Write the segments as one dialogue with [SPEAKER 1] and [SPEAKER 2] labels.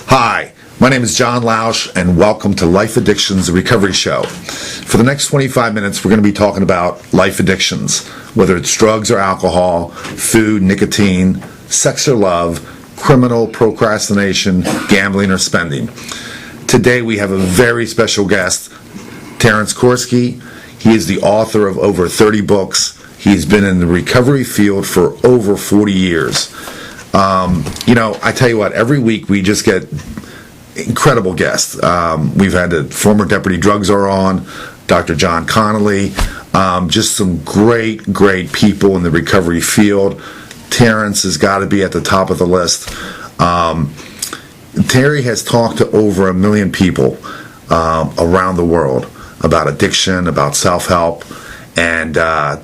[SPEAKER 1] Hi, my name is John Lausch, and welcome to Life Addictions, the Recovery Show. For the next 25 minutes, we're going to be talking about life addictions, whether it's drugs or alcohol, food, nicotine, sex or love, criminal, procrastination, gambling, or spending. Today, we have a very special guest, Terence Gorski. He is the author of over 30 books. He's been in the recovery field for over 40 years. I tell you what, every week we just get incredible guests. We've had the former Deputy Drug Czar on, Dr. John Connolly, just some great people in the recovery field. Terence has got to be at the top of the list. Terry has talked to over 1 million people around the world about addiction, about self-help. And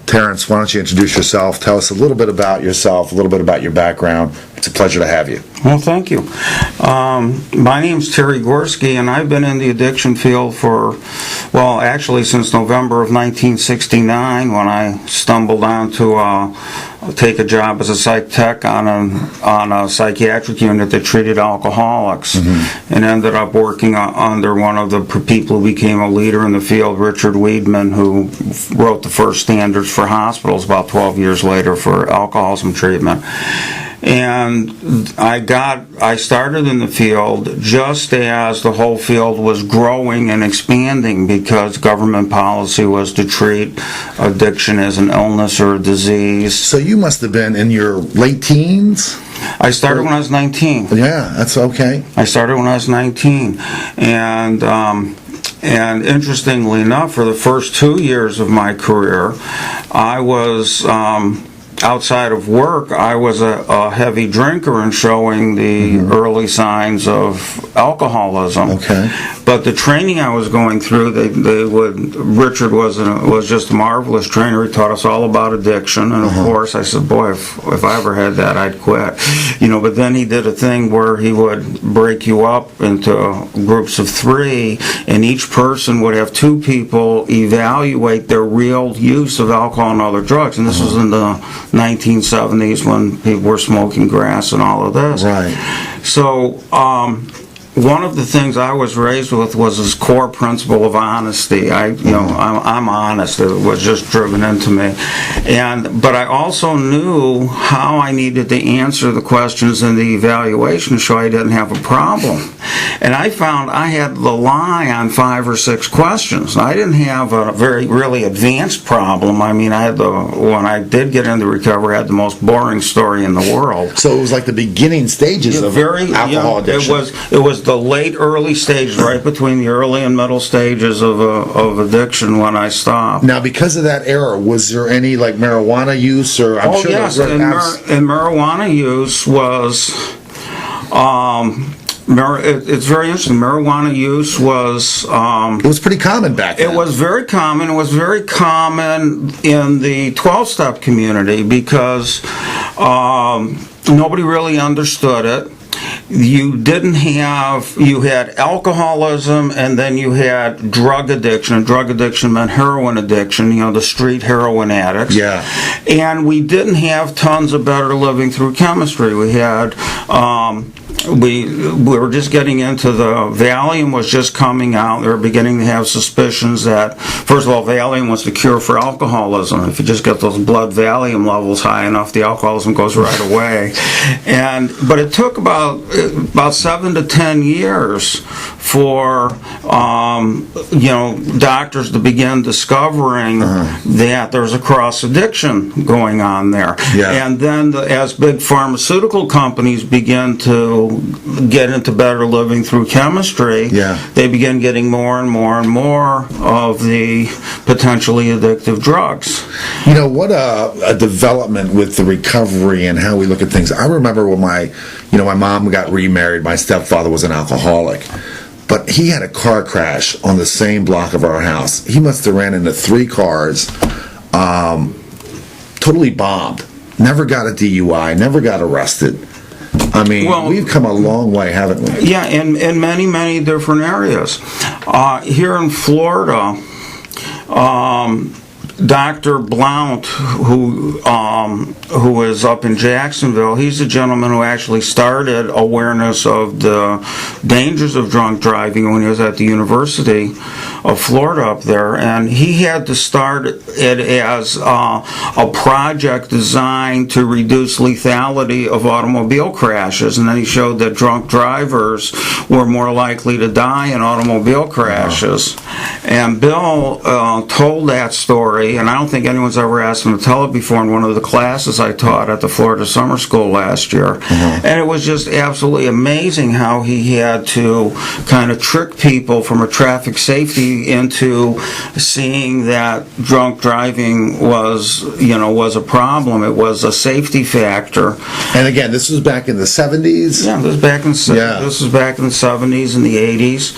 [SPEAKER 1] Terence, why don't you introduce yourself? Tell us a little bit about yourself, a little bit about your background. It's a pleasure to have you.
[SPEAKER 2] Well, thank you. My name's Terry Gorski, and I've been in the addiction field actually since November of 1969, when I stumbled on to take a job as a psych tech on a psychiatric unit that treated alcoholics, and ended up working under one of the people who became a leader in the field, Richard Weedman, who wrote the first standards for hospitals about 12 years later for alcoholism treatment. And I started in the field just as the whole field was growing and expanding, because government policy was to treat addiction as an illness or a disease.
[SPEAKER 1] So you must have been in your late teens?
[SPEAKER 2] I started when I was 19.
[SPEAKER 1] Yeah, that's okay.
[SPEAKER 2] I started when I was 19. And interestingly enough, for the first 2 years of my career, I was... outside of work, I was a heavy drinker and showing the early signs of alcoholism.
[SPEAKER 1] Okay.
[SPEAKER 2] But the training I was going through, Richard was just a marvelous trainer. He taught us all about addiction, and of course I said, boy, if I ever had that, I'd quit. But then he did a thing where he would break you up into groups of 3, and each person would have 2 people evaluate their real use of alcohol and other drugs. And this was in the 1970s, when people were smoking grass and all of this.
[SPEAKER 1] Right.
[SPEAKER 2] So one of the things I was raised with was this core principle of honesty. I'm honest. It was just driven into me. But I also knew how I needed to answer the questions in the evaluation so I didn't have a problem. And I found I had to lie on 5 or 6 questions. I didn't have a really advanced problem. I mean, when I did get into recovery, I had the most boring story in the world.
[SPEAKER 1] So it was like the beginning stages of alcohol addiction.
[SPEAKER 2] It was the early stages, right between the early and middle stages of addiction when I stopped.
[SPEAKER 1] Now, because of that era, was there any like marijuana use, or
[SPEAKER 2] yes, and marijuana use was. It's very interesting. Marijuana use was...
[SPEAKER 1] it was pretty common back then.
[SPEAKER 2] It was very common. It was very common in the 12-step community, because nobody really understood it. You had alcoholism, and then you had drug addiction. And drug addiction meant heroin addiction, the street heroin addicts.
[SPEAKER 1] Yeah.
[SPEAKER 2] And we didn't have tons of better living through chemistry. We had... We were just getting into Valium was just coming out. They were beginning to have suspicions that, first of all, Valium was the cure for alcoholism. If you just get those blood Valium levels high enough, the alcoholism goes right away. But it took about 7 to 10 years for doctors to begin discovering that there's a cross addiction going on there.
[SPEAKER 1] Yeah.
[SPEAKER 2] And then as big pharmaceutical companies begin to get into better living through chemistry, they begin getting more and more and more of the potentially addictive drugs.
[SPEAKER 1] What a development with the recovery and how we look at things. I remember when my mom got remarried, my stepfather was an alcoholic. But he had a car crash on the same block of our house. He must have ran into 3 cars, totally bombed. Never got a DUI, never got arrested. I mean, we've come a long way, haven't we?
[SPEAKER 2] Yeah, in many, many different areas. Here in Florida, Dr. Blount, who is up in Jacksonville, he's the gentleman who actually started awareness of the dangers of drunk driving when he was at the University of Florida up there, and he had to start it as a project designed to reduce lethality of automobile crashes, and then he showed that drunk drivers were more likely to die in automobile crashes. And Bill told that story, and I don't think anyone's ever asked him to tell it before in one of the classes I taught at the Florida Summer School last year. And it was just absolutely amazing how he had to kind of trick people from a traffic safety into seeing that drunk driving was a problem. It was a safety factor.
[SPEAKER 1] And again, this was back in the 70s?
[SPEAKER 2] Yeah, this was back in the 70s and the 80s.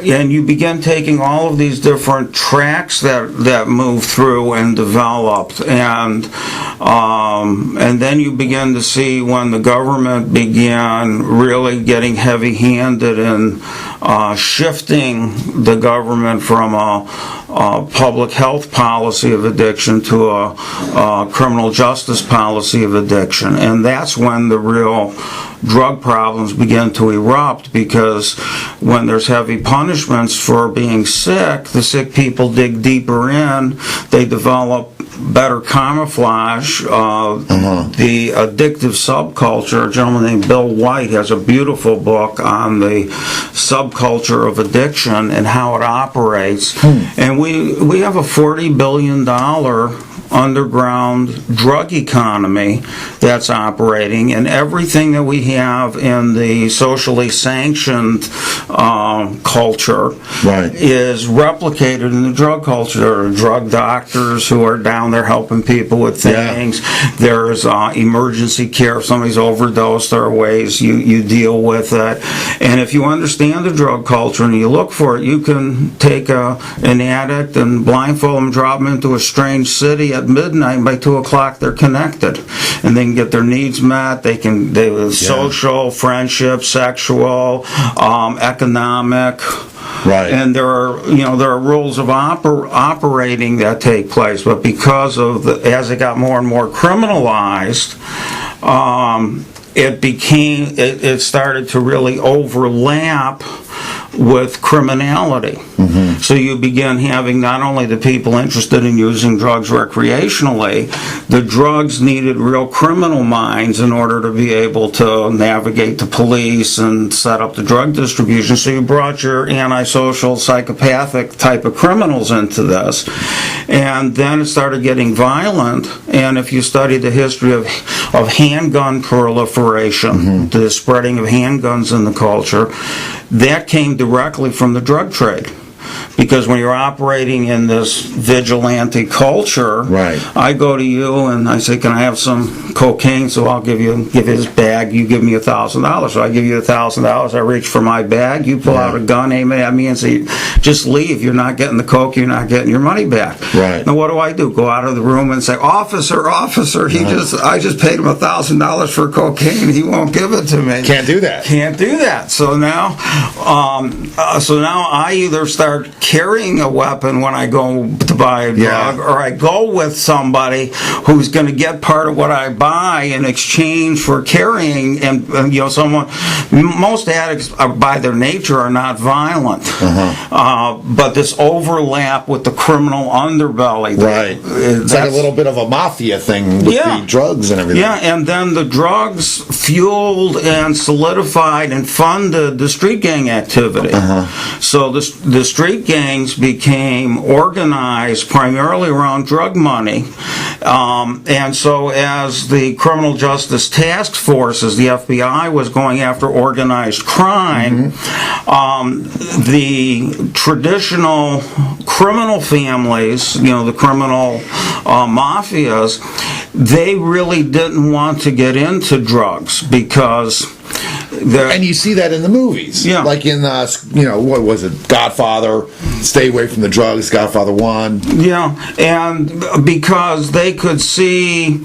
[SPEAKER 2] And you begin taking all of these different tracks that move through and developed, and then you begin to see when the government began really getting heavy-handed in shifting the government from a public health policy of addiction to a criminal justice policy of addiction, and that's when the real drug problems begin to erupt, because when there's heavy punishments for being sick, the sick people dig deeper in, they develop better camouflage. The addictive subculture, a gentleman named Bill White has a beautiful book on the subculture of addiction and how it operates. And we have a $40 billion underground drug economy that's operating, and everything that we have in the socially sanctioned culture is replicated in the drug culture. There are drug doctors who are down there helping people with things. There's emergency care. If somebody's overdosed, there are ways you deal with it. And if you understand the drug culture and you look for it, you can take an addict and blindfold them, drop them into a strange city at midnight. By 2 o'clock they're connected, and they can get their needs met. They social, friendship, sexual, economic. And there are rules of operating that take place, but because of as it got more and more criminalized, it started to really overlap with criminality. So you begin having not only the people interested in using drugs recreationally, the drugs needed real criminal minds in order to be able to navigate the police and set up the drug distribution. So you brought your antisocial, psychopathic type of criminals into this. And then it started getting violent, and if you study the history of handgun proliferation, the spreading of handguns in the culture, that came directly from the drug trade. Because when you're operating in this vigilante culture, I go to you and I say, "Can I have some cocaine?" So I'll give you this bag. You give me $1,000. So I give you $1,000. I reach for my bag. You pull out a gun, aim it at me, and say, "Just leave. You're not getting the coke. You're not getting your money back." Now what do? Go out of the room and say, "Officer, I just paid him $1,000 for cocaine. He won't give it to me."
[SPEAKER 1] Can't do that.
[SPEAKER 2] So now I either start carrying a weapon when I go to buy a drug, or I go with somebody who's going to get part of what I buy in exchange for carrying. And most addicts by their nature are not violent, but this overlap with the criminal underbelly.
[SPEAKER 1] It's like a little bit of a mafia thing with the drugs and everything.
[SPEAKER 2] And then the drugs fueled and solidified and funded the street gang activity. So the street gangs became organized primarily around drug money, and so as the criminal justice task forces, the FBI, was going after organized crime, the traditional criminal families, the criminal mafias, they really didn't want to get into drugs because
[SPEAKER 1] And you see that in the movies.
[SPEAKER 2] Yeah.
[SPEAKER 1] Like in, what was it? Godfather, Stay Away from the Drugs, Godfather 1.
[SPEAKER 2] Yeah, and because they could see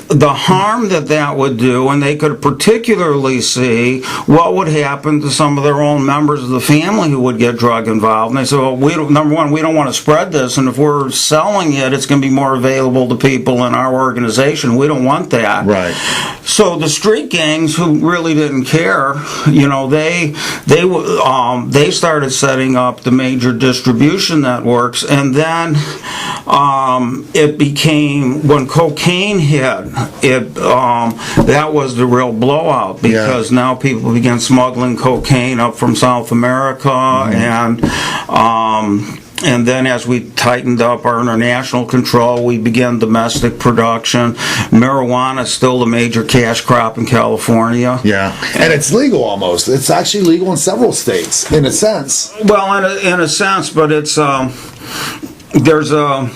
[SPEAKER 2] the harm that would do, and they could particularly see what would happen to some of their own members of the family who would get drug involved. And they said, well, number one, we don't want to spread this, and if we're selling it, it's going to be more available to people in our organization. We don't want that.
[SPEAKER 1] Right.
[SPEAKER 2] So the street gangs, who really didn't care, they started setting up the major distribution networks, and then it became, when cocaine hit, that was the real blowout, because now people began smuggling cocaine up from South America, and then as we tightened up our international control, we began domestic production. Marijuana is still the major cash crop in California.
[SPEAKER 1] Yeah, and it's legal almost. It's actually legal in several states, in a sense.
[SPEAKER 2] Well, in a sense, but it's there's a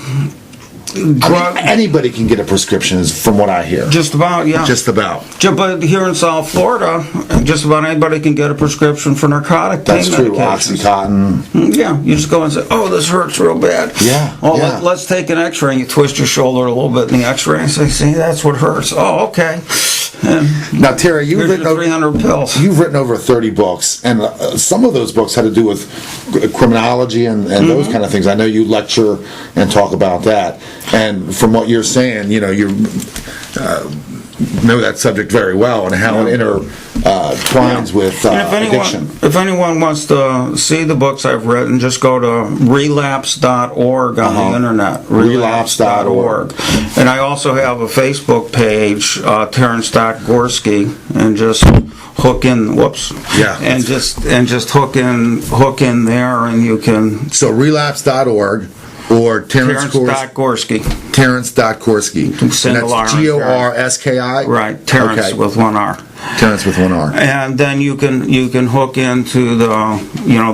[SPEAKER 2] drug.
[SPEAKER 1] Anybody can get a prescription, from what I hear.
[SPEAKER 2] Just about, yeah.
[SPEAKER 1] Just about.
[SPEAKER 2] But here in South Florida, just about anybody can get a prescription for narcotic pain
[SPEAKER 1] That's true.
[SPEAKER 2] medications.
[SPEAKER 1] Oxycontin.
[SPEAKER 2] Yeah, you just go and say, oh, this hurts real bad.
[SPEAKER 1] Yeah.
[SPEAKER 2] Oh,
[SPEAKER 1] yeah.
[SPEAKER 2] let's take an x-ray, and you twist your shoulder a little bit in the x-ray and say, see, that's what hurts. Oh, okay. And
[SPEAKER 1] now, Terry, you've written
[SPEAKER 2] 300 pills.
[SPEAKER 1] You've written over 30 books, and some of those books had to do with criminology and those kind of things. I know you lecture and talk about that. And from what you're saying, you know that subject very well and how it intertwines with addiction.
[SPEAKER 2] If anyone wants to see the books I've written, just go to relapse.org on the internet.
[SPEAKER 1] Relapse.org.
[SPEAKER 2] And I also have a Facebook page, Terence Gorski, and just hook in. Whoops.
[SPEAKER 1] Yeah.
[SPEAKER 2] And just hook in there, and you can.
[SPEAKER 1] So relapse.org. Or Terence
[SPEAKER 2] Gorski.
[SPEAKER 1] Terence.Gorski.
[SPEAKER 2] Single R.
[SPEAKER 1] And that's Gorski?
[SPEAKER 2] Right, Terence with one R.
[SPEAKER 1] Terence with one R.
[SPEAKER 2] And then you can hook into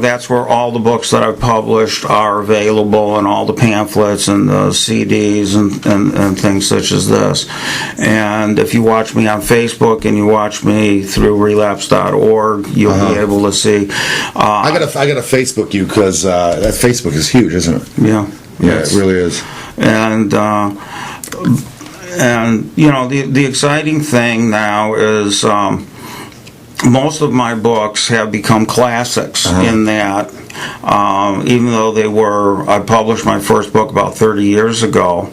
[SPEAKER 2] that's where all the books that I've published are available, and all the pamphlets and the CDs and things such as this. And if you watch me on Facebook and you watch me through relapse.org, you'll be able to see.
[SPEAKER 1] I gotta Facebook you, because that Facebook is huge, isn't it?
[SPEAKER 2] Yeah.
[SPEAKER 1] Yeah, it really is.
[SPEAKER 2] And the exciting thing now is most of my books have become classics in that, even though I published my first book about 30 years ago,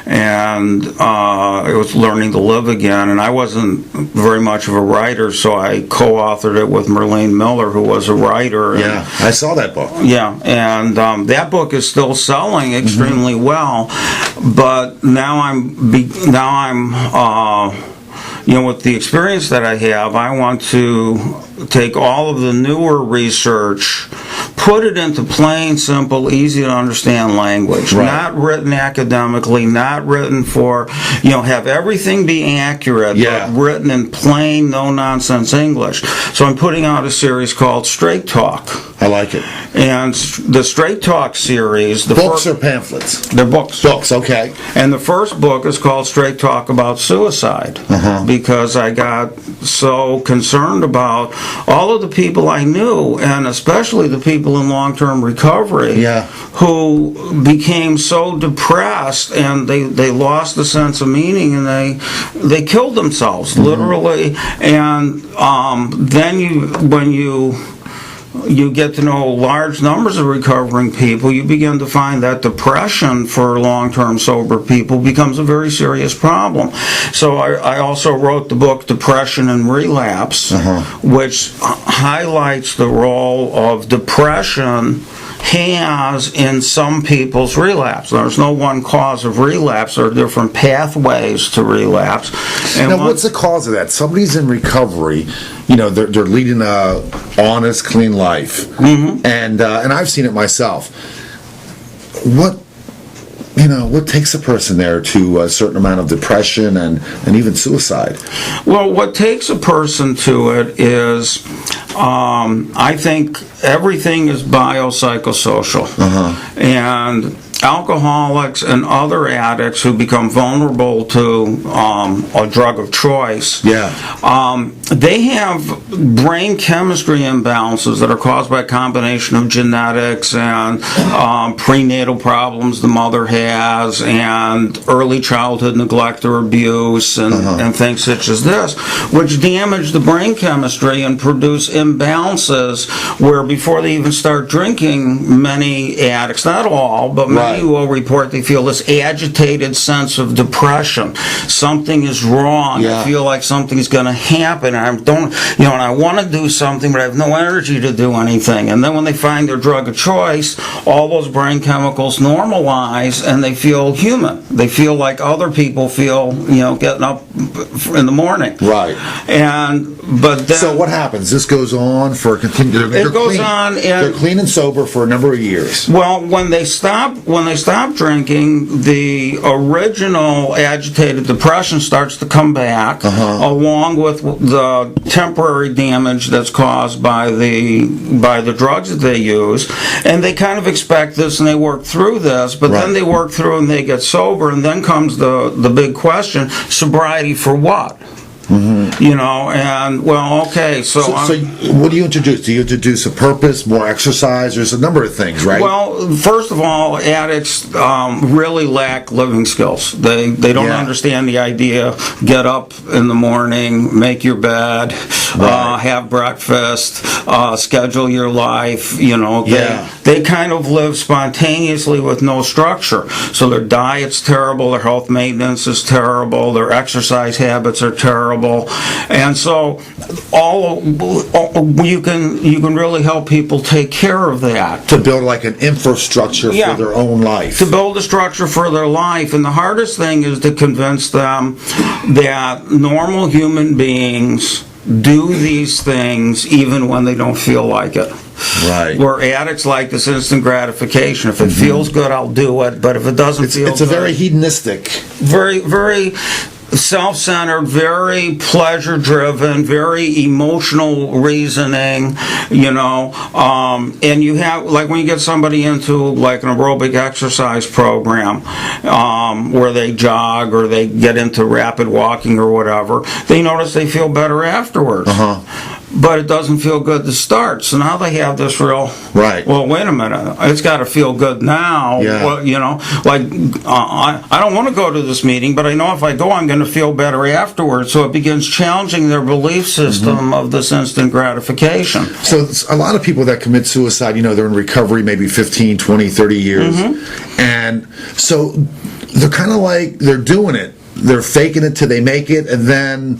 [SPEAKER 2] and it was Learning to Live Again, and I wasn't very much of a writer, so I co-authored it with Merlene Miller, who was a writer.
[SPEAKER 1] Yeah, I saw that book.
[SPEAKER 2] Yeah, and that book is still selling extremely well, but now I'm with the experience that I have, I want to take all of the newer research, put it into plain, simple, easy to understand language, not written academically, not written for, have everything be accurate, but written in plain, no-nonsense English. So I'm putting out a series called Straight Talk.
[SPEAKER 1] I like it.
[SPEAKER 2] And the Straight Talk series...
[SPEAKER 1] Books or pamphlets?
[SPEAKER 2] They're books.
[SPEAKER 1] Books, okay.
[SPEAKER 2] And the first book is called Straight Talk About Suicide, because I got so concerned about all of the people I knew, and especially the people in long-term recovery, who became so depressed, and they lost the sense of meaning, and they killed themselves, literally. And then when you get to know large numbers of recovering people, you begin to find that depression for long-term sober people becomes a very serious problem. So I also wrote the book Depression and Relapse, which highlights the role of depression has in some people's relapse. There's no one cause of relapse. There are different pathways to relapse. And
[SPEAKER 1] now, what's the cause of that? Somebody's in recovery, they're leading a honest, clean life, and I've seen it myself. What takes a person there to a certain amount of depression and even suicide? Well,
[SPEAKER 2] what takes a person to it is, I think everything is biopsychosocial. And alcoholics and other addicts who become vulnerable to a drug of choice, they have brain chemistry imbalances that are caused by a combination of genetics and prenatal problems the mother has, and early childhood neglect or abuse, and things such as this, which damage the brain chemistry and produce imbalances where before they even start drinking, many addicts, not all, but many will report they feel this agitated sense of depression. Something is wrong. I feel like something's going to happen. And I want to do something, but I have no energy to do anything. And then when they find their drug of choice, all those brain chemicals normalize, and they feel human. They feel like other people feel, getting up in the morning.
[SPEAKER 1] Right.
[SPEAKER 2] But then,
[SPEAKER 1] so what happens? This goes on for a continued.
[SPEAKER 2] It goes on, and
[SPEAKER 1] they're clean and sober for a number of years.
[SPEAKER 2] Well, when they stop drinking, the original agitated depression starts to come back, along with the temporary damage that's caused by the drugs that they use, and they kind of expect this and they work through this, but then they work through and they get sober, and then comes the big question: sobriety for what? So
[SPEAKER 1] what do you introduce? Do you introduce a purpose, more exercise? There's a number of things, right?
[SPEAKER 2] Well, first of all, addicts really lack living skills. They don't understand the idea: get up in the morning, make your bed, have breakfast, schedule your life. They kind of live spontaneously with no structure. So their diet's terrible, their health maintenance is terrible, their exercise habits are terrible. And so you can really help people take care of that.
[SPEAKER 1] To build like an infrastructure for their own life.
[SPEAKER 2] To build a structure for their life. And the hardest thing is to convince them that normal human beings do these things even when they don't feel like it.
[SPEAKER 1] Right.
[SPEAKER 2] Where addicts like this instant gratification. If it feels good, I'll do it. But if it doesn't feel good...
[SPEAKER 1] It's a very hedonistic...
[SPEAKER 2] Very, very... self-centered, very pleasure-driven, very emotional reasoning, and you have, like when you get somebody into like an aerobic exercise program where they jog or they get into rapid walking or whatever, they notice they feel better afterwards. But it doesn't feel good to start. So now they have this real, well, wait a minute, it's got to feel good now. Well, I don't want to go to this meeting, but I know if I go, I'm going to feel better afterwards. So it begins challenging their belief system of this instant gratification.
[SPEAKER 1] So a lot of people that commit suicide, they're in recovery maybe 15, 20, 30 years. And so they're kind of like, they're doing it. They're faking it till they make it, and then...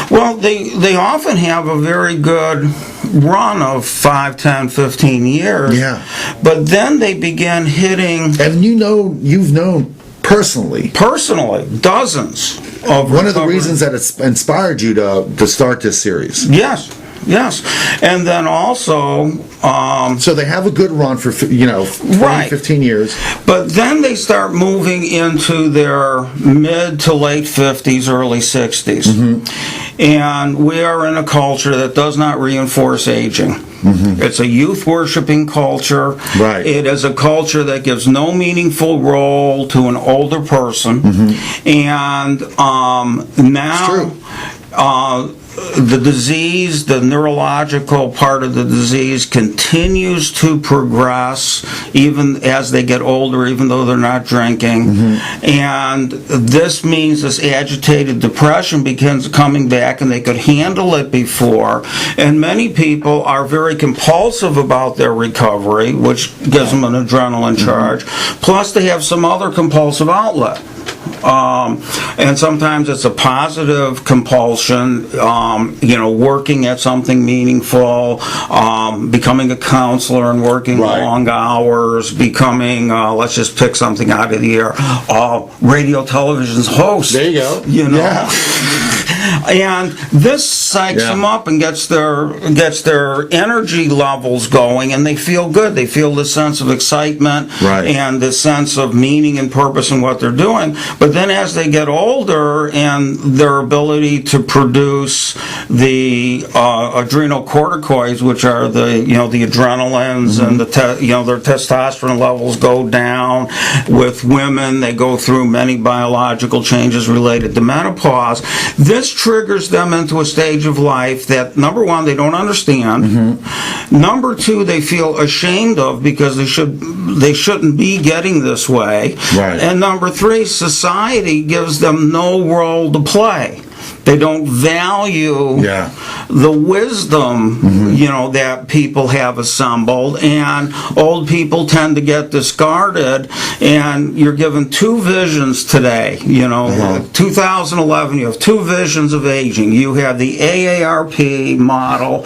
[SPEAKER 2] Well, they often have a very good run of 5, 10, 15 years.
[SPEAKER 1] Yeah.
[SPEAKER 2] But then they begin hitting...
[SPEAKER 1] And you've known personally,
[SPEAKER 2] dozens of...
[SPEAKER 1] One of the reasons that it's inspired you to start this series.
[SPEAKER 2] Yes. And then also...
[SPEAKER 1] so they have a good run for, 15 years.
[SPEAKER 2] But then they start moving into their mid to late 50s, early 60s. And we are in a culture that does not reinforce aging. It's a youth-worshipping culture.
[SPEAKER 1] Right.
[SPEAKER 2] It is a culture that gives no meaningful role to an older person. And now... the disease, the neurological part of the disease continues to progress even as they get older, even though they're not drinking. And this means this agitated depression begins coming back, and they could handle it before. And many people are very compulsive about their recovery, which gives them an adrenaline charge. Plus they have some other compulsive outlet. And sometimes it's a positive compulsion, working at something meaningful, becoming a counselor and working long hours, becoming, let's just pick something out of the air, radio television's host.
[SPEAKER 1] There you go.
[SPEAKER 2] And this psychs them up and gets their energy levels going, and they feel good. They feel this sense of excitement and this sense of meaning and purpose in what they're doing. But then as they get older and their ability to produce the adrenal corticoids, which are the adrenalines and their testosterone levels go down. With women, they go through many biological changes related to menopause. This triggers them into a stage of life that, number one, they don't understand. Number two, they feel ashamed of because they shouldn't be getting this way. And number three, society gives them no role to play. They don't value the wisdom, that people have assembled, and old people tend to get discarded. And you're given two visions today. 2011, you have two visions of aging. You have the AARP model,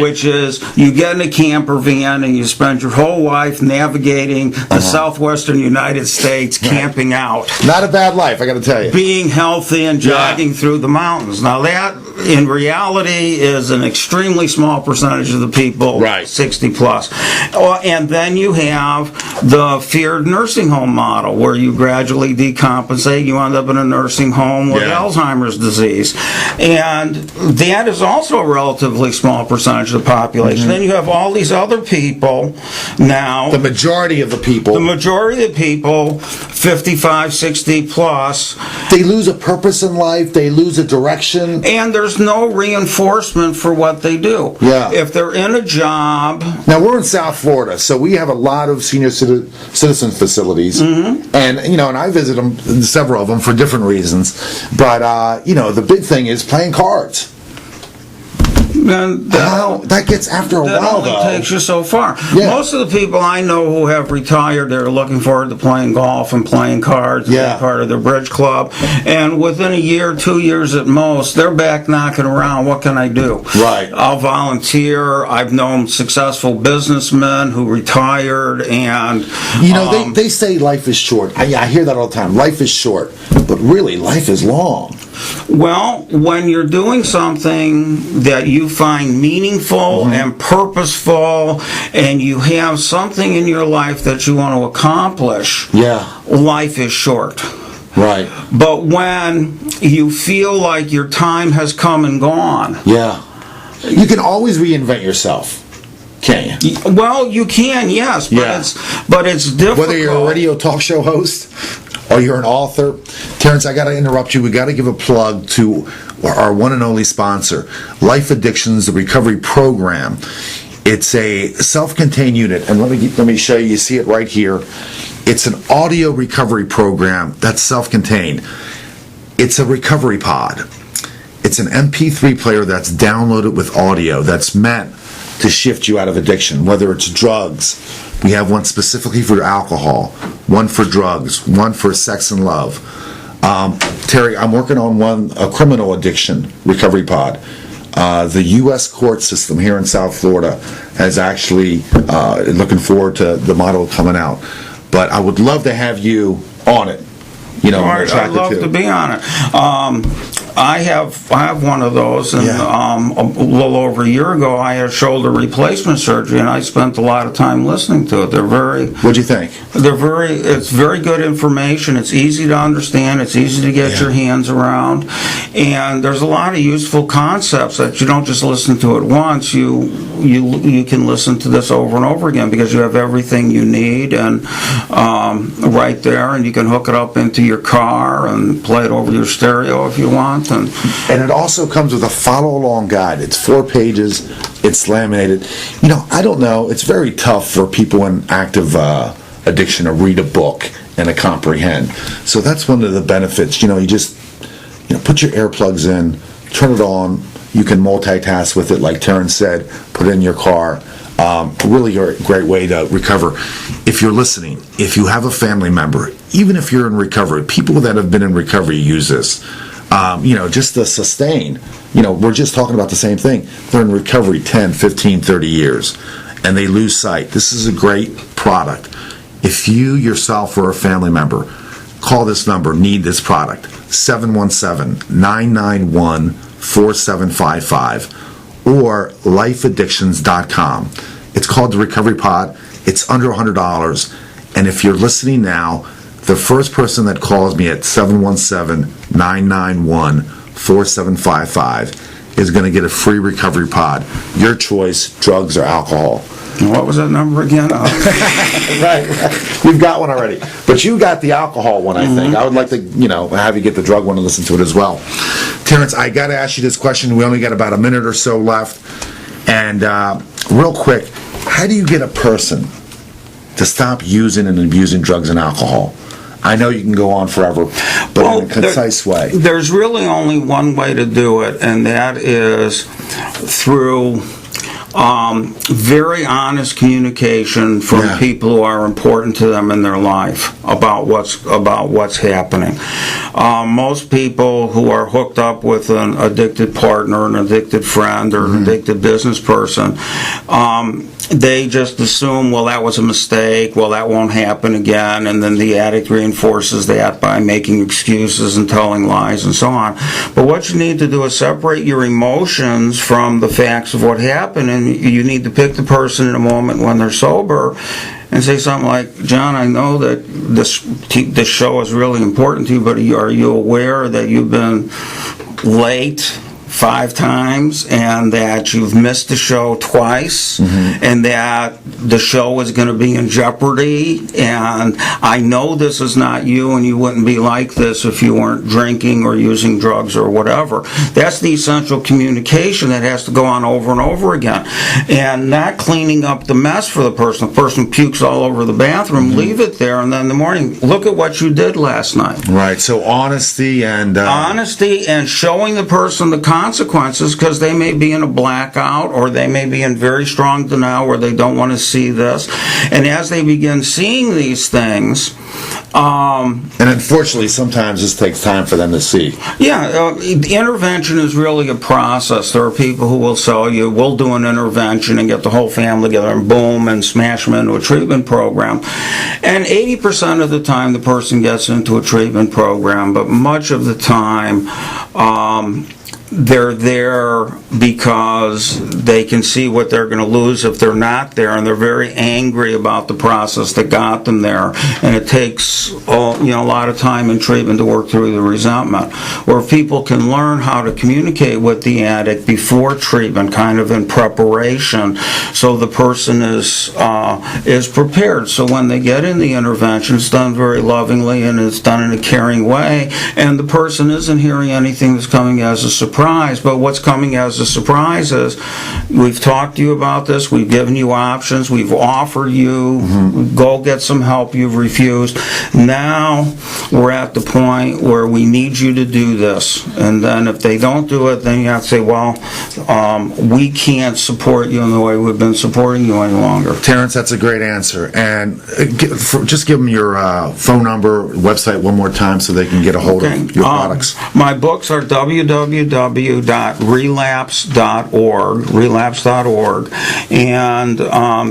[SPEAKER 2] which is you get in a camper van and you spend your whole life navigating the southwestern United States, camping out.
[SPEAKER 1] Not a bad life, I got to tell you.
[SPEAKER 2] Being healthy and jogging through the mountains. Now that, in reality, is an extremely small percentage of the people, 60 plus. And then you have the feared nursing home model, where you gradually decompensate. You end up in a nursing home with Alzheimer's disease. And that is also a relatively small percentage of the population. Then you have all these other people now.
[SPEAKER 1] The majority of the people.
[SPEAKER 2] 55, 60 plus.
[SPEAKER 1] They lose a purpose in life. They lose a direction.
[SPEAKER 2] And there's no reinforcement for what they do. If they're in a job.
[SPEAKER 1] Now, we're in South Florida, so we have a lot of senior citizen facilities. And, and I visit them, several of them, for different reasons. But, the big thing is playing cards.
[SPEAKER 2] And
[SPEAKER 1] that gets after a while, though.
[SPEAKER 2] That takes you so far. Most of the people I know who have retired, they're looking forward to playing golf and playing cards and being part of their bridge club. And within a year, 2 years at most, they're back knocking around. What can I do? I'll volunteer. I've known successful businessmen who retired, and
[SPEAKER 1] they say life is short. I hear that all the time. Life is short, but really, life is long.
[SPEAKER 2] Well, when you're doing something that you find meaningful and purposeful, and you have something in your life that you want to accomplish, life is short. But when you feel like your time has come and gone,
[SPEAKER 1] you can always reinvent yourself. Can you?
[SPEAKER 2] Well, you can, yes, but it's difficult.
[SPEAKER 1] Whether you're a radio talk show host or you're an author. Terence, I got to interrupt you. We got to give a plug to our one and only sponsor, Life Addictions, the recovery program. It's a self-contained unit, and let me show you. You see it right here. It's an audio recovery program that's self-contained. It's a recovery pod. It's an MP3 player that's downloaded with audio that's meant to shift you out of addiction, whether it's drugs. We have one specifically for alcohol, one for drugs, one for sex and love. Terry, I'm working on a criminal addiction recovery pod. The U.S. court system here in South Florida has actually looking forward to the model coming out. But I would love to have you on it.
[SPEAKER 2] I'd love to be on it. I have one of those, and a little over a year ago, I had shoulder replacement surgery, and I spent a lot of time listening to it.
[SPEAKER 1] What'd you think?
[SPEAKER 2] It's very good information. It's easy to understand. It's easy to get your hands around, and there's a lot of useful concepts that you don't just listen to it once. You can listen to this over and over again because you have everything you need and right there, and you can hook it up into your car and play it over your stereo if you want. And
[SPEAKER 1] it also comes with a follow-along guide. It's 4 pages. It's laminated. I don't know. It's very tough for people in active addiction to read a book and to comprehend. So that's one of the benefits. You just put your earplugs in, turn it on. You can multitask with it, like Terence said. Put it in your car. Really a great way to recover. If you're listening, if you have a family member, even if you're in recovery, people that have been in recovery use this. Just to sustain. We're just talking about the same thing. They're in recovery 10, 15, 30 years, and they lose sight. This is a great product. If you yourself or a family member, call this number, need this product, 717-991 888-999-4755 or lifeaddictions.com. It's called the Recovery Pod. It's under $100. And if you're listening now, the first person that calls me at 717-991-4755 is going to get a free recovery pod. Your choice, drugs or alcohol.
[SPEAKER 2] What was that number again?
[SPEAKER 1] Right. You've got one already. But you got the alcohol one, I think. I would like to, have you get the drug one and listen to it as well. Terence, I got to ask you this question. We only got about a minute or so left. And real quick, how do you get a person to stop using and abusing drugs and alcohol? I know you can go on forever, but in a concise way.
[SPEAKER 2] There's really only one way to do it, and that is through very honest communication from people who are important to them in their life about what's happening. Most people who are hooked up with an addicted partner, an addicted friend, or an addicted business person, they just assume, well, that was a mistake, well, that won't happen again, and then the addict reinforces that by making excuses and telling lies and so on. But what you need to do is separate your emotions from the facts of what happened, and you need to pick the person in a moment when they're sober and say something like, John, I know that this show is really important to you, but are you aware that you've been late 5 times and that you've missed the show twice and that the show is going to be in jeopardy, and I know this is not you and you wouldn't be like this if you weren't drinking or using drugs or whatever. That's the essential communication that has to go on over and over again, and not cleaning up the mess for the person. The person pukes all over the bathroom, leave it there, and then in the morning, look at what you did last night.
[SPEAKER 1] Right, so honesty and
[SPEAKER 2] showing the person the consequences, because they may be in a blackout or they may be in very strong denial where they don't want to see this. And as they begin seeing these things,
[SPEAKER 1] and unfortunately, sometimes this takes time for them to see.
[SPEAKER 2] Intervention is really a process. There are people who will tell you, we'll do an intervention and get the whole family together and boom, and smash them into a treatment program. And 80% of the time, the person gets into a treatment program, but much of the time, they're there because they can see what they're going to lose if they're not there, and they're very angry about the process that got them there. And it takes a lot of time in treatment to work through the resentment. Or if people can learn how to communicate with the addict before treatment, kind of in preparation, so the person is prepared. So when they get in the intervention, it's done very lovingly and it's done in a caring way, and the person isn't hearing anything that's coming as a surprise. But what's coming as a surprise is, we've talked to you about this, we've given you options, we've offered you, go get some help, you've refused. Now we're at the point where we need you to do this. And then if they don't do it, then you have to say, well, we can't support you in the way we've been supporting you any longer.
[SPEAKER 1] Terence, that's a great answer. And just give them your phone number, website one more time so they can get a hold of your products.
[SPEAKER 2] My books are www.relapse.org, and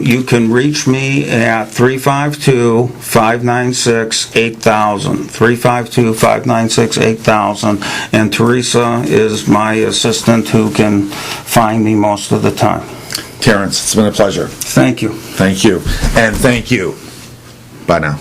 [SPEAKER 2] you can reach me at 352-596-8000, 352-596-8000, and Teresa is my assistant who can find me most of the time.
[SPEAKER 1] Terence, it's been a pleasure.
[SPEAKER 2] Thank you.
[SPEAKER 1] Thank you. And thank you. Bye now.